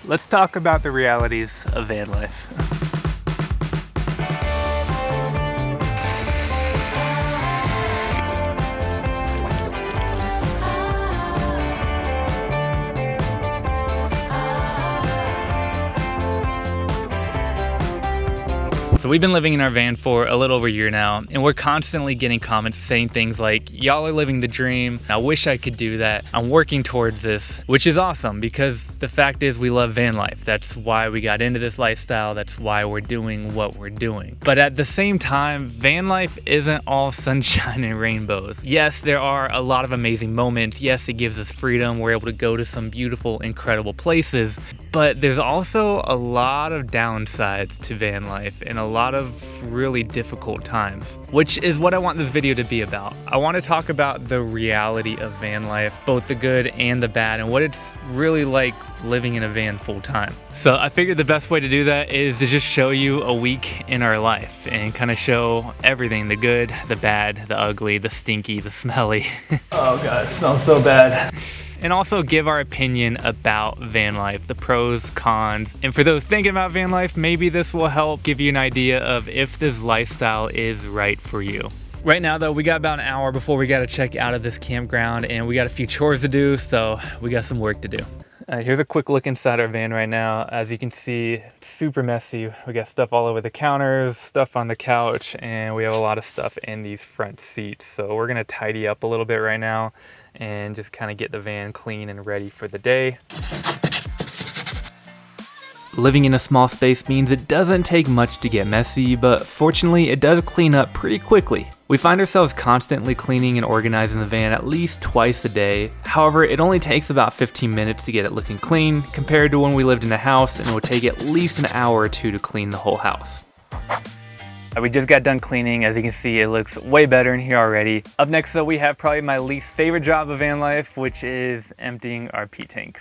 let's talk about the realities of van life. So we've been living in our van for a little over a year now, and we're constantly getting comments saying things like, y'all are living the dream, I wish I could do that, I'm working towards this, which is awesome because the fact is we love van life. That's why we got into this lifestyle, that's why we're doing what we're doing. But at the same time, van life isn't all sunshine and rainbows. Yes, there are a lot of amazing moments. Yes, it gives us freedom. We're able to go to some beautiful, incredible places. But there's also a lot of downsides to van life and a lot of really difficult times, which is what I want this video to be about. I want to talk about the reality of van life, both the good and the bad, and what it's really like living in a van full time. So I figured the best way to do that is to just show you a week in our life and kind of show everything, the good, the bad, the ugly, the stinky, the smelly. Oh God, it smells so bad. And also give our opinion about van life, the pros, cons. And for those thinking about van life, maybe this will help give you an idea of if this lifestyle is right for you. Right now though, we got about an hour before we gotta check out of this campground, and we got a few chores to do, so we got some work to do. Here's a quick look inside our van right now. As you can see, it's super messy. We got stuff all over the counters, stuff on the couch, and we have a lot of stuff in these front seats. So we're gonna tidy up a little bit right now and just kind of get the van clean and ready for the day. Living in a small space means it doesn't take much to get messy, but fortunately it does clean up pretty quickly. We find ourselves constantly cleaning and organizing the van at least twice a day. However, it only takes about 15 minutes to get it looking clean compared to when we lived in a house, and it would take at least an hour or two to clean the whole house. We just got done cleaning. As you can see, it looks way better in here already. Up next though, we have probably my least favorite job of van life, which is emptying our pee tank.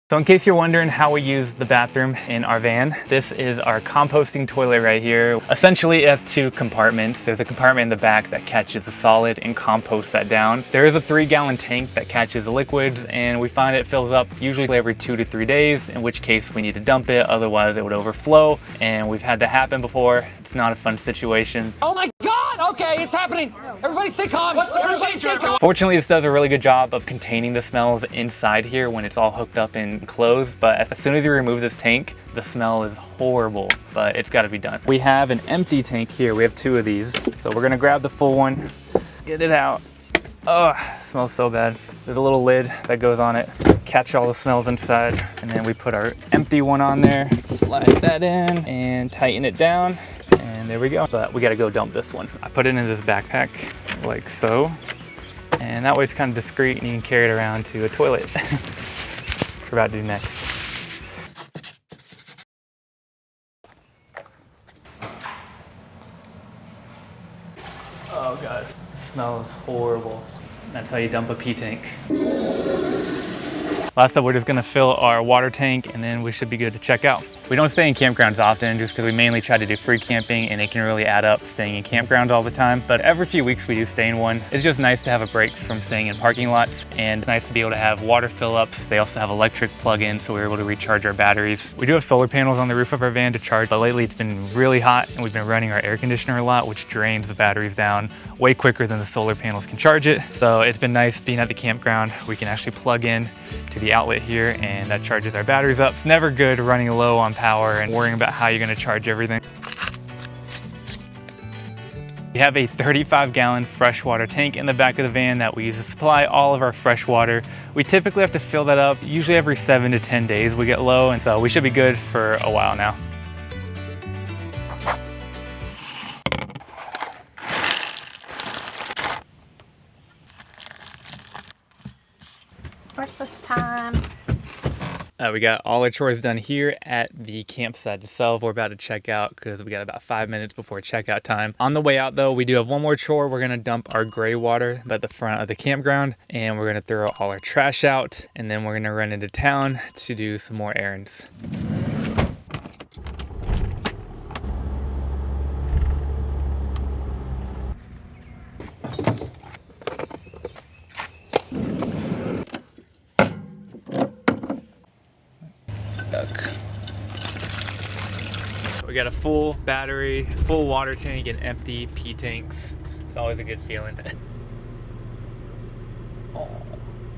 So in case you're wondering how we use the bathroom in our van, this is our composting toilet right here. Essentially it has two compartments. There's a compartment in the back that catches the solid and composts that down. There is a 3-gallon tank that catches the liquids, and we find it fills up usually every 2 to 3 days, in which case we need to dump it, otherwise it would overflow, and we've had that happen before. It's not a fun situation. Oh my God, okay, it's happening. Everybody stay calm. What's the procedure? Fortunately, this does a really good job of containing the smells inside here when it's all hooked up and closed, but as soon as you remove this tank, the smell is horrible, but it's gotta be done. We have an empty tank here. We have 2 of these. So we're gonna grab the full one, get it out. Oh, it smells so bad. There's a little lid that goes on it, catch all the smells inside, and then we put our empty one on there, slide that in and tighten it down. And there we go. But we gotta go dump this one. I put it in this backpack like so. And that way it's kind of discreet and you can carry it around to a toilet. What we're about to do next. Oh God, it smells horrible. That's how you dump a pee tank. Last up, we're just gonna fill our water tank and then we should be good to check out. We don't stay in campgrounds often just because we mainly try to do free camping, and it can really add up staying in campgrounds all the time. But every few weeks we do stay in one. It's just nice to have a break from staying in parking lots, and it's nice to be able to have water fill-ups. They also have electric plug-in, so we're able to recharge our batteries. We do have solar panels on the roof of our van to charge, but lately it's been really hot and we've been running our air conditioner a lot, which drains the batteries down way quicker than the solar panels can charge it. So it's been nice being at the campground. We can actually plug in to the outlet here and that charges our batteries up. It's never good running low on power and worrying about how you're gonna charge everything. We have a 35-gallon freshwater tank in the back of the van that we use to supply all of our fresh water. We typically have to fill that up usually every 7 to 10 days we get low, and so we should be good for a while now. Breakfast time. We got all our chores done here at the campsite itself. We're about to check out because we got about 5 minutes before checkout time. On the way out though, we do have one more chore. We're gonna dump our gray water at the front of the campground, and we're gonna throw all our trash out, and then we're gonna run into town to do some more errands. got a full battery, full water tank, and empty P tanks. It's always a good feeling.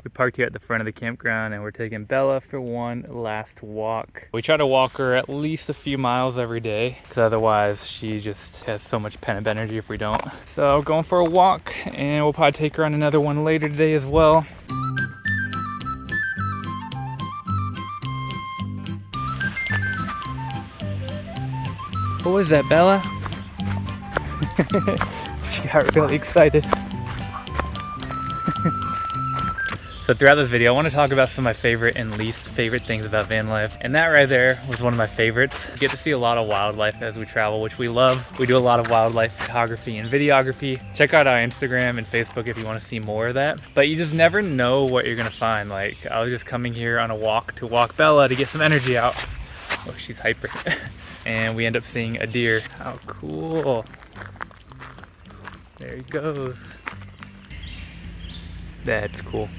We parked here at the front of the campground and we're taking Bella for one last walk. We try to walk her at least a few miles every day because otherwise she just has so much pent up energy if we don't. So going for a walk, and we'll probably take her on another one later today as well. What was that, Bella? She got really excited. So throughout this video, I want to talk about some of my favorite and least favorite things about van life. And that right there was one of my favorites. You get to see a lot of wildlife as we travel, which we love. We do a lot of wildlife photography and videography. Check out our Instagram and Facebook if you want to see more of that. But you just never know what you're going to find. Like, I was just coming here on a walk to walk Bella to get some energy out. Oh, she's hyper. And we end up seeing a deer. How cool. There he goes. That's cool.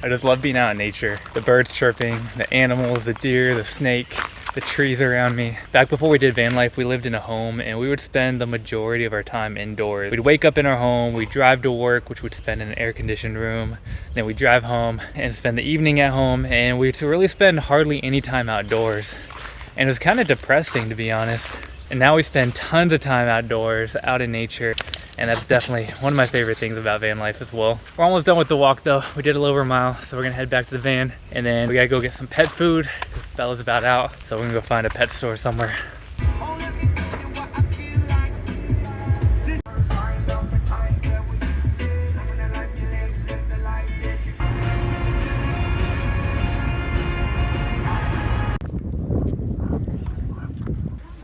I just love being out in nature. The birds chirping, the animals, the deer, the snake, the trees around me. Back before we did van life, we lived in a home and we would spend the majority of our time indoors. We'd wake up in our home, we'd drive to work, which we'd spend in an air-conditioned room. Then we'd drive home and spend the evening at home, and we'd really spend hardly any time outdoors. And it was kind of depressing, to be honest. And now we spend tons of time outdoors, out in nature. And that's definitely one of my favorite things about van life as well. We're almost done with the walk though. We did a little over a mile, so we're gonna head back to the van. And then we gotta go get some pet food because Bella's about out. So we're gonna go find a pet store somewhere.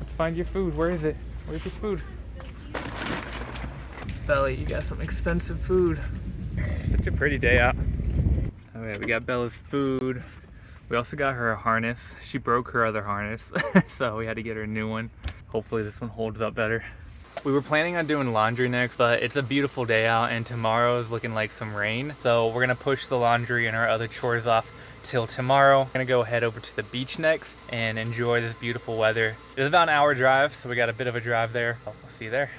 Let's find your food. Where is it? Where's your food? Bella, you got some expensive food. Such a pretty day out. Okay, we got Bella's food. We also got her a harness. She broke her other harness, so we had to get her a new one. Hopefully this one holds up better. We were planning on doing laundry next, but it's a beautiful day out and tomorrow is looking like some rain. So we're gonna push the laundry and our other chores off till tomorrow. We're gonna go head over to the beach next and enjoy this beautiful weather. It's about an hour drive, so we got a bit of a drive there. We'll see you there.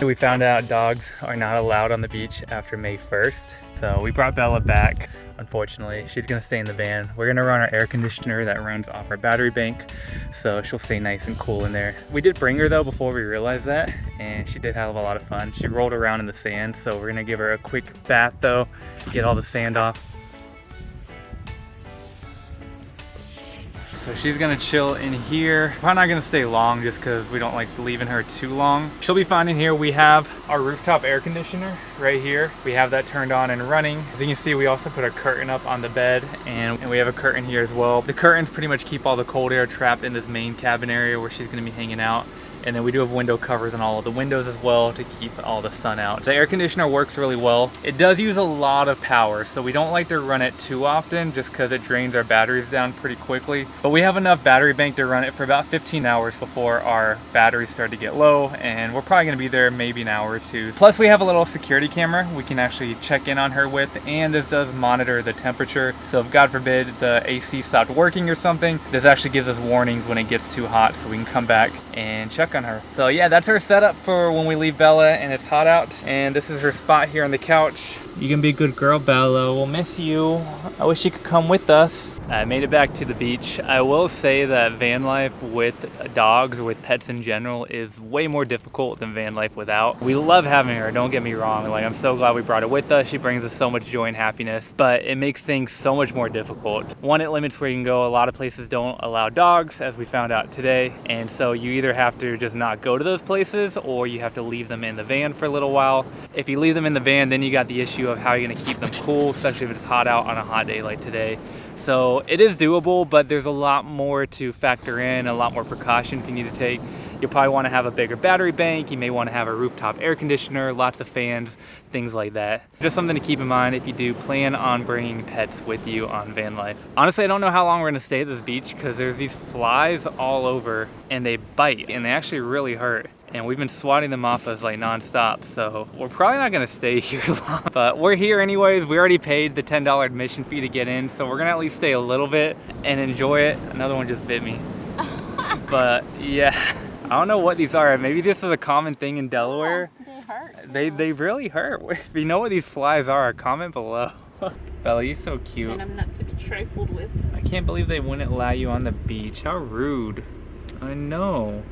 We found out dogs are not allowed on the beach after May 1st. So we brought Bella back. Unfortunately, she's gonna stay in the van. We're gonna run our air conditioner that runs off our battery bank, so she'll stay nice and cool in there. We did bring her though before we realized that, and she did have a lot of fun. She rolled around in the sand, so we're gonna give her a quick bath though, to get all the sand off. So she's gonna chill in here. Probably not gonna stay long just because we don't like leaving her too long. She'll be fine in here. We have our rooftop air conditioner right here. We have that turned on and running. As you can see, we also put a curtain up on the bed, and we have a curtain here as well. The curtains pretty much keep all the cold air trapped in this main cabin area where she's gonna be hanging out. And then we do have window covers on all of the windows as well to keep all the sun out. The air conditioner works really well. It does use a lot of power, so we don't like to run it too often just because it drains our batteries down pretty quickly. But we have enough battery bank to run it for about 15 hours before our batteries start to get low, and we're probably gonna be there maybe an hour or two. Plus we have a little security camera we can actually check in on her with, and this does monitor the temperature. So if God forbid the AC stopped working or something, this actually gives us warnings when it gets too hot so we can come back and check on her. So yeah, that's her setup for when we leave Bella and it's hot out. And this is her spot here on the couch. You can be a good girl, Bella. We'll miss you. I wish you could come with us. I made it back to the beach. I will say that van life with dogs or with pets in general is way more difficult than van life without. We love having her, don't get me wrong. Like, I'm so glad we brought her with us. She brings us so much joy and happiness, but it makes things so much more difficult. One, it limits where you can go. A lot of places don't allow dogs, as we found out today. And so you either have to just not go to those places or you have to leave them in the van for a little while. If you leave them in the van, then you got the issue of how you're gonna keep them cool, especially if it's hot out on a hot day like today. So it is doable, but there's a lot more to factor in, a lot more precautions you need to take. You'll probably want to have a bigger battery bank. You may want to have a rooftop air conditioner, lots of fans, things like that. Just something to keep in mind if you do plan on bringing pets with you on van life. Honestly, I don't know how long we're gonna stay at this beach because there's these flies all over and they bite and they actually really hurt. And we've been swatting them off us like nonstop, so we're probably not gonna stay here long. But we're here anyways. We already paid the $10 admission fee to get in, so we're gonna at least stay a little bit and enjoy it. Another one just bit me. But yeah, I don't know what these are. Maybe this is a common thing in Delaware. Yeah, they hurt. They really hurt. If you know what these flies are, comment below. Bella, you're so cute. Said I'm not to be trifled with. I can't believe they wouldn't allow you on the beach. How rude. I know.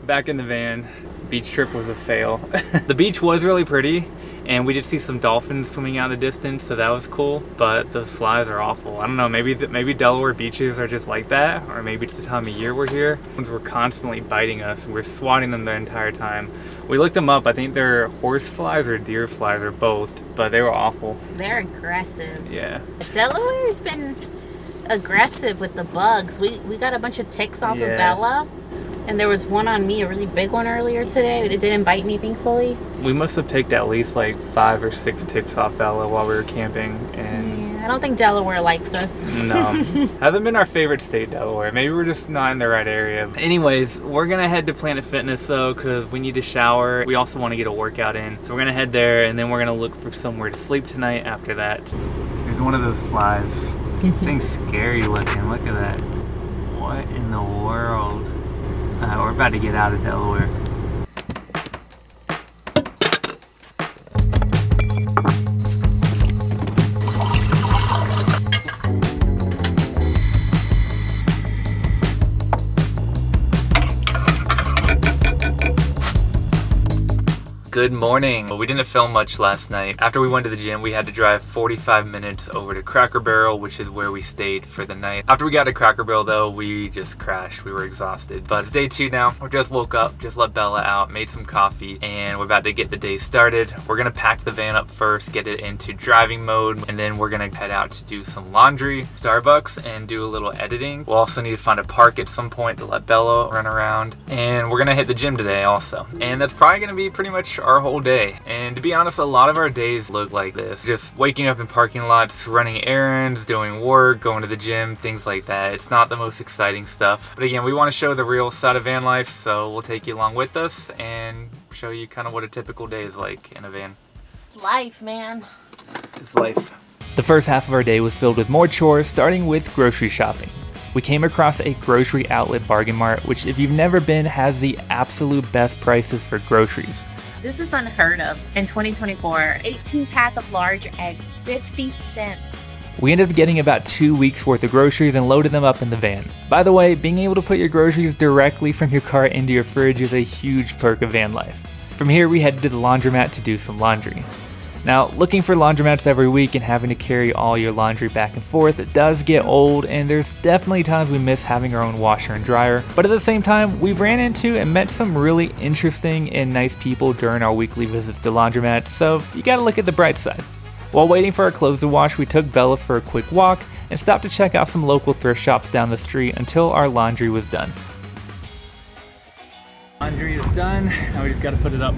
Back in the van, beach trip was a fail. The beach was really pretty and we did see some dolphins swimming out in the distance, so that was cool, but those flies are awful. I don't know, maybe Delaware beaches are just like that, or maybe it's the time of year we're here. Ones were constantly biting us and we're swatting them the entire time. We looked them up. I think they're horse flies or deer flies or both, but they were awful. They're aggressive. Yeah. Delaware's been aggressive with the bugs. We got a bunch of ticks off of Bella. And there was one on me, a really big one earlier today. It didn't bite me, thankfully. We must have picked at least like 5 or 6 ticks off Bella while we were camping. And yeah, I don't think Delaware likes us. no, hasn't been our favorite state, Delaware. Maybe we're just not in the right area. Anyways, we're gonna head to Planet Fitness though, because we need to shower. We also want to get a workout in. So we're gonna head there and then we're gonna look for somewhere to sleep tonight after that. There's one of those flies. Thing's scary looking. Look at that. What in the world? We're about to get out of Delaware. Good morning. Well, we didn't film much last night. After we went to the gym, we had to drive 45 minutes over to Cracker Barrel, which is where we stayed for the night. After we got to Cracker Barrel though, we just crashed. We were exhausted. But it's day 2 now. We just woke up, just let Bella out, made some coffee, and we're about to get the day started. We're gonna pack the van up first, get it into driving mode, and then we're gonna head out to do some laundry, Starbucks, and do a little editing. We'll also need to find a park at some point to let Bella run around. And we're gonna hit the gym today also. And that's probably gonna be pretty much our whole day. And to be honest, a lot of our days look like this. Just waking up in parking lots, running errands, doing work, going to the gym, things like that. It's not the most exciting stuff. But again, we want to show the real side of van life, so we'll take you along with us and show you kind of what a typical day is like in a van. It's life, man. It's life. The first half of our day was filled with more chores, starting with grocery shopping. We came across a grocery outlet bargain mart, which if you've never been, has the absolute best prices for groceries. This is unheard of. In 2024, 18-pack of large eggs, 50 cents. We ended up getting about 2 weeks worth of groceries and loaded them up in the van. By the way, being able to put your groceries directly from your cart into your fridge is a huge perk of van life. From here, we headed to the laundromat to do some laundry. Now, looking for laundromats every week and having to carry all your laundry back and forth does get old, and there's definitely times we miss having our own washer and dryer. But at the same time, we've ran into and met some really interesting and nice people during our weekly visits to laundromats, so you gotta look at the bright side. While waiting for our clothes to wash, we took Bella for a quick walk and stopped to check out some local thrift shops down the street until our laundry was done. Laundry is done, now we just gotta put it up.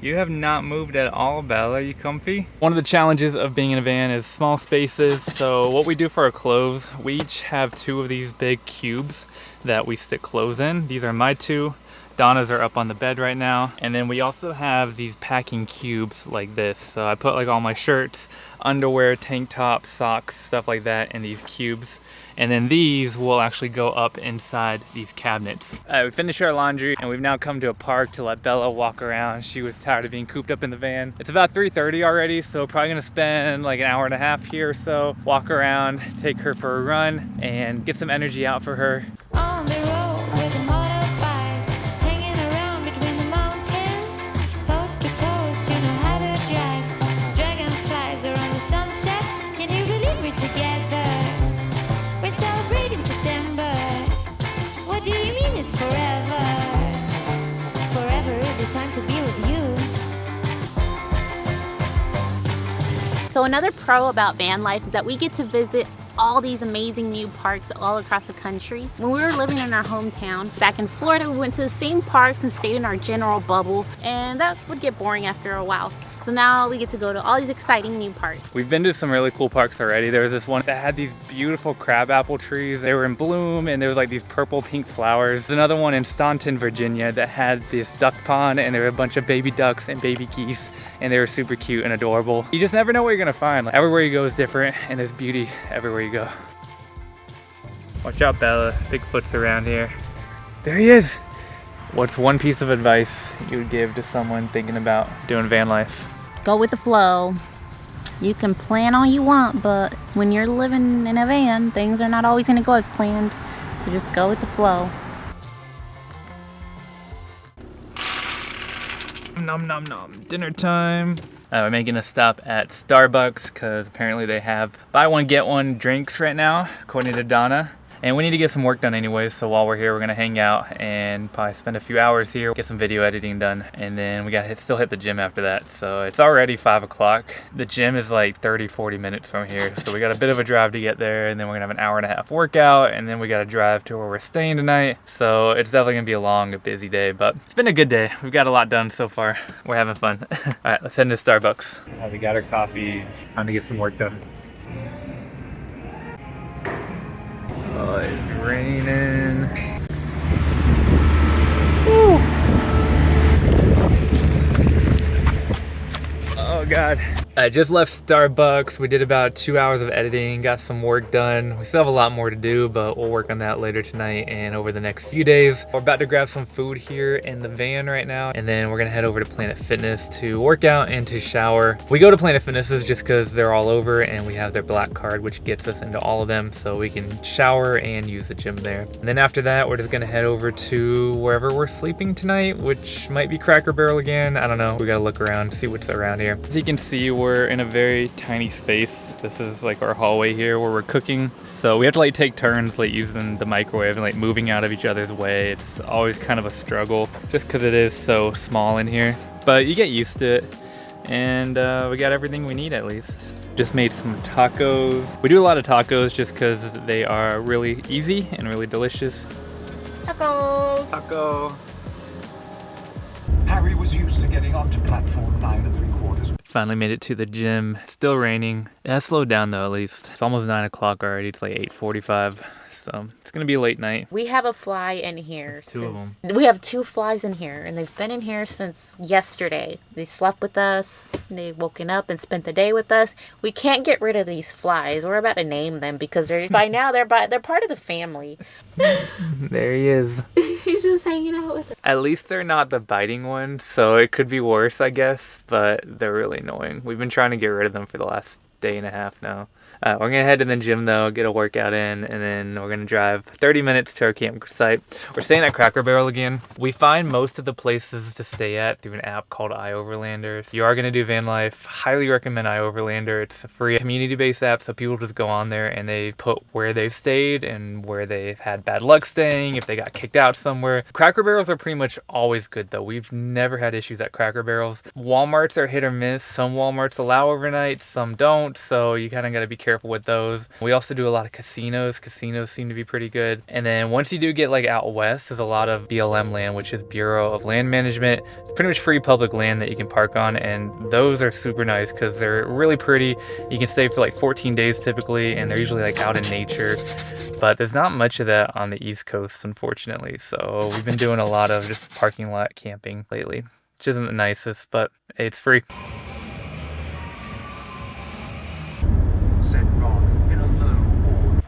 You have not moved at all, Bella. You comfy? One of the challenges of being in a van is small spaces. So what we do for our clothes, we each have 2 of these big cubes that we stick clothes in. These are my 2. Donna's are up on the bed right now. And then we also have these packing cubes like this. So I put like all my shirts, underwear, tank tops, socks, stuff like that in these cubes. And then these will actually go up inside these cabinets. We finished our laundry and we've now come to a park to let Bella walk around. She was tired of being cooped up in the van. It's about 3:30 already, so probably gonna spend like an hour and a half here or so, walk around, take her for a run, and get some energy out for her. On the road with a motorbike, hanging around between the mountains, coast to coast, you know how to drive. Dragonflies around the sunset, can you believe we're together? We're celebrating September. What do you mean it's forever? Forever is a time to be with you. So another pro about van life is that we get to visit all these amazing new parks all across the country. When we were living in our hometown back in Florida, we went to the same parks and stayed in our general bubble, and that would get boring after a while. So now we get to go to all these exciting new parks. We've been to some really cool parks already. There was this one that had these beautiful crabapple trees. They were in bloom and there was like these purple pink flowers. There's another one in Staunton, Virginia that had this duck pond and there were a bunch of baby ducks and baby geese and they were super cute and adorable. You just never know what you're gonna find. Like, everywhere you go is different and there's beauty everywhere you go. Watch out, Bella. Bigfoot's around here. There he is. What's one piece of advice you would give to someone thinking about doing van life? Go with the flow. You can plan all you want, but when you're living in a van, things are not always going to go as planned. So just go with the flow. Nom nom nom. Dinner time. We're making a stop at Starbucks because apparently they have buy one get one drinks right now, according to Donna. And we need to get some work done anyway, so while we're here, we're gonna hang out and probably spend a few hours here, get some video editing done, and then we gotta still hit the gym after that. So it's already 5 o'clock. The gym is like 30-40 minutes from here, so we got a bit of a drive to get there, and then we're gonna have an hour-and-a-half workout, and then we gotta drive to where we're staying tonight. So it's definitely gonna be a long, busy day, but it's been a good day. We've got a lot done so far. We're having fun. All right, let's head into Starbucks. We got our coffee, time to get some work done. Oh, it's raining. Woo. Oh God. I just left Starbucks. We did about 2 hours of editing, got some work done. We still have a lot more to do, but we'll work on that later tonight and over the next few days. We're about to grab some food here in the van right now, and then we're gonna head over to Planet Fitness to work out and to shower. We go to Planet Fitnesses just because they're all over and we have their black card, which gets us into all of them, so we can shower and use the gym there. And then after that, we're just gonna head over to wherever we're sleeping tonight, which might be Cracker Barrel again. I don't know. We gotta look around, see what's around here. As you can see, we're in a very tiny space. This is like our hallway here where we're cooking. So we have to like take turns like using the microwave and like moving out of each other's way. It's always kind of a struggle just because it is so small in here. But you get used to it. And we got everything we need at least. Just made some tacos. We do a lot of tacos just because they are really easy and really delicious. Tacos! Taco. Harry was used to getting onto platform 9 3/4. Finally made it to the gym. Still raining. It has slowed down though, at least. It's almost 9 o'clock already. It's like 8:45. So it's gonna be a late night. We have a fly in here. Two of them. We have 2 flies in here, and they've been in here since yesterday. They slept with us. They've woken up and spent the day with us. We can't get rid of these flies. We're about to name them because by now they're part of the family. There he is. He's just hanging out with us. At least they're not the biting ones, so it could be worse, I guess. But they're really annoying. We've been trying to get rid of them for the last day and a half now. We're gonna head to the gym though, get a workout in, and then we're gonna drive 30 minutes to our campsite. We're staying at Cracker Barrel again. We find most of the places to stay at through an app called iOverlander. So you are gonna do van life, highly recommend iOverlander. It's a free community-based app, so people just go on there and they put where they've stayed and where they've had bad luck staying, if they got kicked out somewhere. Cracker Barrels are pretty much always good though. We've never had issues at Cracker Barrels. Walmarts are hit or miss. Some Walmarts allow overnight, some don't, so you kind of gotta be careful with those. We also do a lot of casinos. Casinos seem to be pretty good. And then once you do get like out west, there's a lot of BLM land, which is Bureau of Land Management. It's pretty much free public land that you can park on, and those are super nice because they're really pretty. You can stay for like 14 days typically, and they're usually like out in nature. But there's not much of that on the East Coast, unfortunately. So we've been doing a lot of just parking lot camping lately, which isn't the nicest, but hey, it's free. Said Ron in a low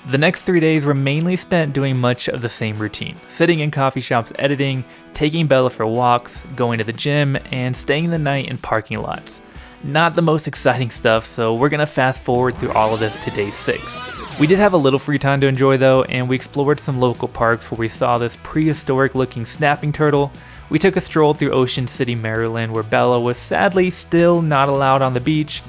The next 3 days were mainly spent doing much of the same routine. Sitting in coffee shops editing, taking Bella for walks, going to the gym, and staying the night in parking lots. Not the most exciting stuff, so we're gonna fast forward through all of this to day 6. We did have a little free time to enjoy though, and we explored some local parks where we saw this prehistoric looking snapping turtle. We took a stroll through Ocean City, Maryland, where Bella was sadly still not allowed on the beach.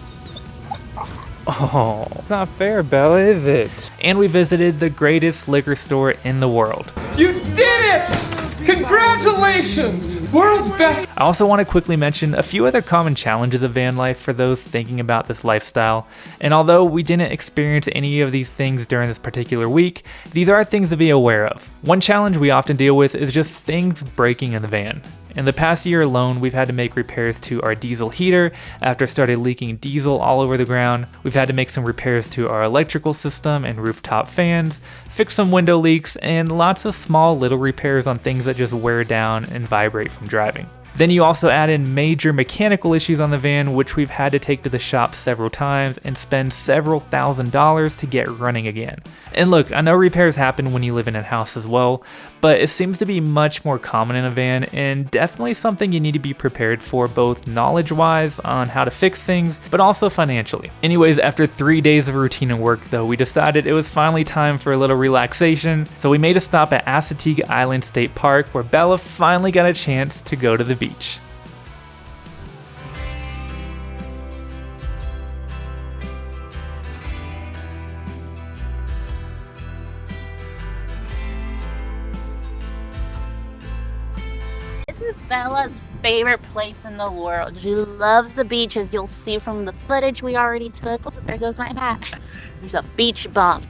Oh, it's not fair, Bella, is it? And we visited the greatest liquor store in the world. You did it! Congratulations! World's best. I also want to quickly mention a few other common challenges of van life for those thinking about this lifestyle. And although we didn't experience any of these things during this particular week, these are things to be aware of. One challenge we often deal with is just things breaking in the van. In the past year alone, we've had to make repairs to our diesel heater after it started leaking diesel all over the ground. We've had to make some repairs to our electrical system and rooftop fans, fix some window leaks, and lots of small little repairs on things that just wear down and vibrate from driving. Then you also add in major mechanical issues on the van, which we've had to take to the shop several times and spend several $1,000s to get running again. And look, I know repairs happen when you live in a house as well, but it seems to be much more common in a van and definitely something you need to be prepared for, both knowledge-wise on how to fix things, but also financially. Anyways, after 3 days of routine and work though, we decided it was finally time for a little relaxation, so we made a stop at Assateague Island State Park where Bella finally got a chance to go to the beach. This is Bella's favorite place in the world. She loves the beach, as you'll see from the footage we already took. Oh, there goes my hat. There's a beach bump.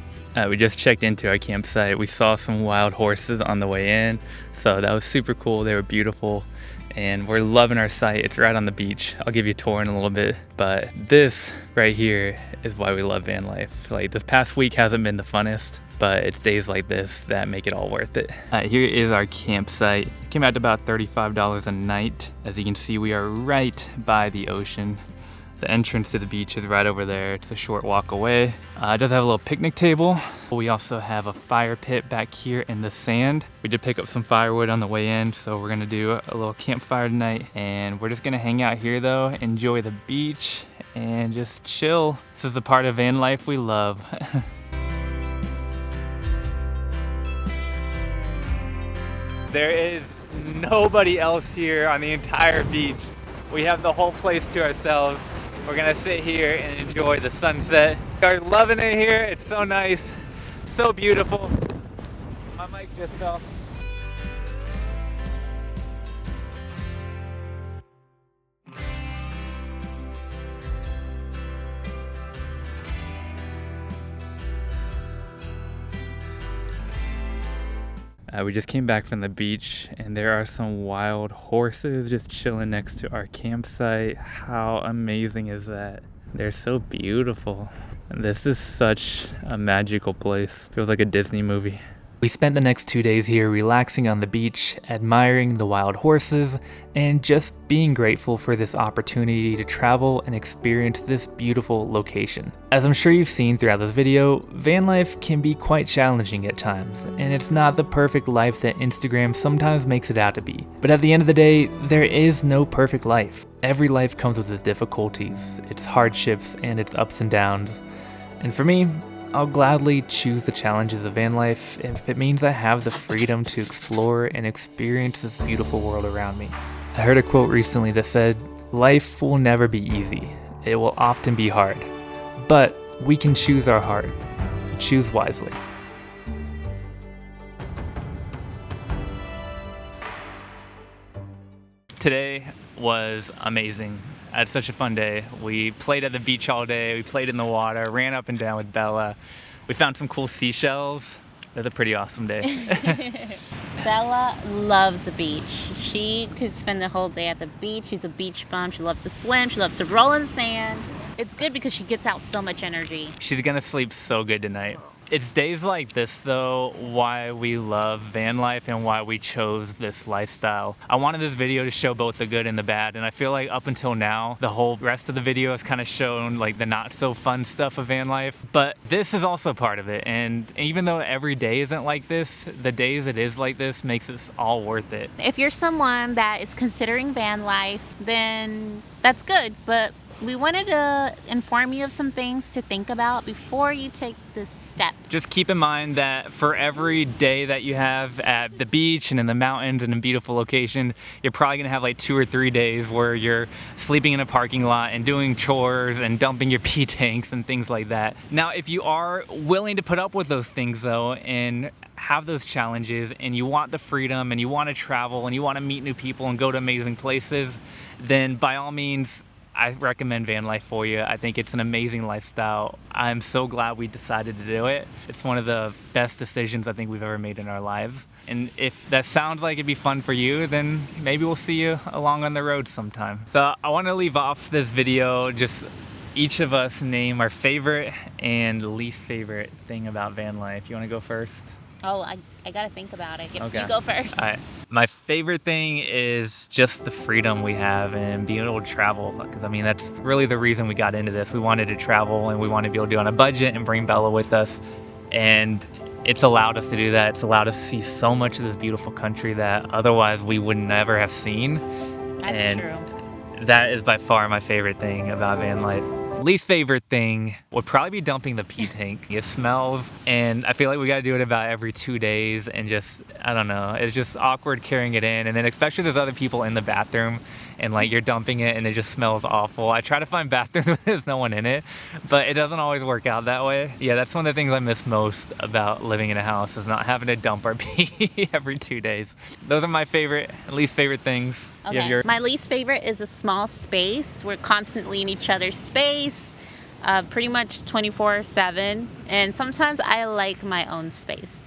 We just checked into our campsite. We saw some wild horses on the way in, so that was super cool. They were beautiful, and we're loving our site. It's right on the beach. I'll give you a tour in a little bit, but this right here is why we love van life. Like, this past week hasn't been the funnest, but it's days like this that make it all worth it. Here is our campsite. It came out to about $35 a night. As you can see, we are right by the ocean. The entrance to the beach is right over there. It's a short walk away. It does have a little picnic table. We also have a fire pit back here in the sand. We did pick up some firewood on the way in, so we're gonna do a little campfire tonight. And we're just gonna hang out here though, enjoy the beach, and just chill. This is the part of van life we love. There is nobody else here on the entire beach. We have the whole place to ourselves. We're gonna sit here and enjoy the sunset. We are loving it here. It's so nice, so beautiful. My mic just fell. We just came back from the beach and there are some wild horses just chilling next to our campsite. How amazing is that? They're so beautiful. This is such a magical place. Feels like a Disney movie. We spent the next 2 days here relaxing on the beach, admiring the wild horses, and just being grateful for this opportunity to travel and experience this beautiful location. As I'm sure you've seen throughout this video, van life can be quite challenging at times, and it's not the perfect life that Instagram sometimes makes it out to be. But at the end of the day, there is no perfect life. Every life comes with its difficulties, its hardships, and its ups and downs. And for me, I'll gladly choose the challenges of van life if it means I have the freedom to explore and experience this beautiful world around me. I heard a quote recently that said, "Life will never be easy. It will often be hard. But we can choose our heart. So choose wisely." Today was amazing. I had such a fun day. We played at the beach all day. We played in the water, ran up and down with Bella. We found some cool seashells. It was a pretty awesome day. Bella loves the beach. She could spend the whole day at the beach. She's a beach bum. She loves to swim. She loves to roll in the sand. It's good because she gets out so much energy. She's gonna sleep so good tonight. It's days like this though why we love van life and why we chose this lifestyle. I wanted this video to show both the good and the bad, and I feel like up until now the whole rest of the video has kind of shown like the not so fun stuff of van life, but this is also part of it. And even though every day isn't like this, the days it is like this makes it all worth it. If you're someone that is considering van life, then that's good, but we wanted to inform you of some things to think about before you take this step. Just keep in mind that for every day that you have at the beach and in the mountains and in a beautiful location, you're probably gonna have like 2 or 3 days where you're sleeping in a parking lot and doing chores and dumping your pee tanks and things like that. Now, if you are willing to put up with those things though, and have those challenges and you want the freedom and you want to travel and you want to meet new people and go to amazing places, then by all means, I recommend van life for you. I think it's an amazing lifestyle. I'm so glad we decided to do it. It's one of the best decisions I think we've ever made in our lives. And if that sounds like it'd be fun for you, then maybe we'll see you along on the road sometime. So I want to leave off this video just each of us name our favorite and least favorite thing about van life. You want to go first? Oh, I gotta think about it. Okay. You go first. All right. My favorite thing is just the freedom we have and being able to travel. Because I mean, that's really the reason we got into this. We wanted to travel and we wanted to be able to do it on a budget and bring Bella with us. And it's allowed us to do that. It's allowed us to see so much of this beautiful country that otherwise we would never have seen. That's true. That is by far my favorite thing about van life. Least favorite thing would probably be dumping the pee tank. It smells, and I feel like we gotta do it about every 2 days, and just, I don't know, it's just awkward carrying it in, and then especially there's other people in the bathroom, and like you're dumping it and it just smells awful. I try to find bathrooms where there's no one in it, but it doesn't always work out that way. Yeah, that's one of the things I miss most about living in a house, is not having to dump our pee every 2 days. Those are my favorite, least favorite things. You have Okay. My least favorite is a small space. We're constantly in each other's space, pretty much 24/7. And sometimes I like my own space.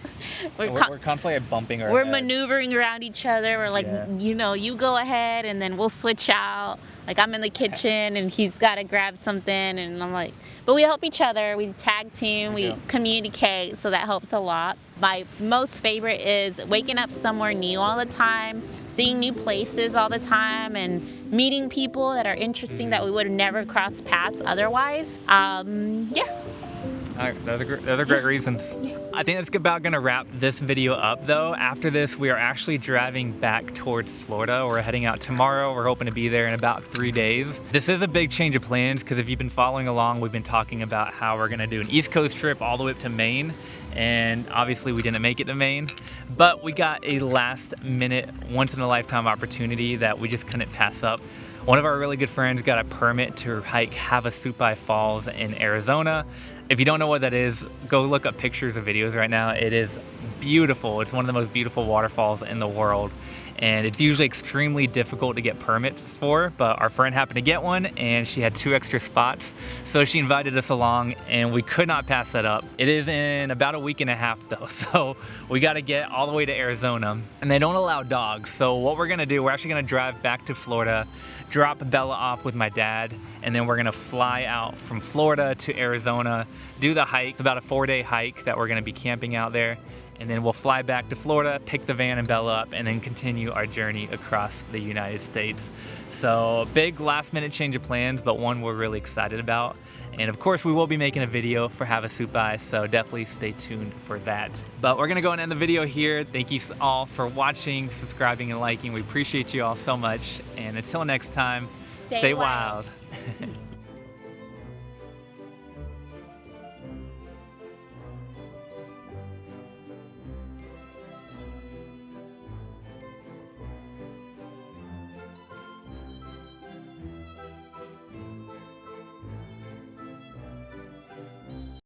We're constantly bumping our We're heads. maneuvering around each other. We're like, Yeah. you know, you go ahead and then we'll switch out. Like I'm in the kitchen and he's got to grab something and I'm like, but we help each other. We tag team, we communicate, so that helps a lot. My most favorite is waking up somewhere new all the time, seeing new places all the time, and meeting people that are interesting that we would have never crossed paths otherwise. Yeah. All right, those are great reasons. I think that's about gonna wrap this video up though. After this, we are actually driving back towards Florida. We're heading out tomorrow. We're hoping to be there in about 3 days. This is a big change of plans because if you've been following along, we've been talking about how we're gonna do an East Coast trip all the way up to Maine. And obviously we didn't make it to Maine, but we got a last minute, once in a lifetime opportunity that we just couldn't pass up. One of our really good friends got a permit to hike Havasupai Falls in Arizona. If you don't know what that is, go look up pictures or videos right now. It is beautiful. It's one of the most beautiful waterfalls in the world. And it's usually extremely difficult to get permits for, but our friend happened to get one and she had 2 extra spots. So she invited us along and we could not pass that up. It is in about a week and a half though. So we got to get all the way to Arizona and they don't allow dogs. So what we're going to do, we're actually going to drive back to Florida, drop Bella off with my dad, and then we're going to fly out from Florida to Arizona, do the hike. It's about a 4-day hike that we're going to be camping out there. And then we'll fly back to Florida, pick the van and Bella up, and then continue our journey across the United States. So big last minute change of plans, but one we're really excited about. And of course we will be making a video for Havasupai, so definitely stay tuned for that. But we're gonna go and end the video here. Thank you all for watching, subscribing, and liking. We appreciate you all so much. And until next time, stay wild.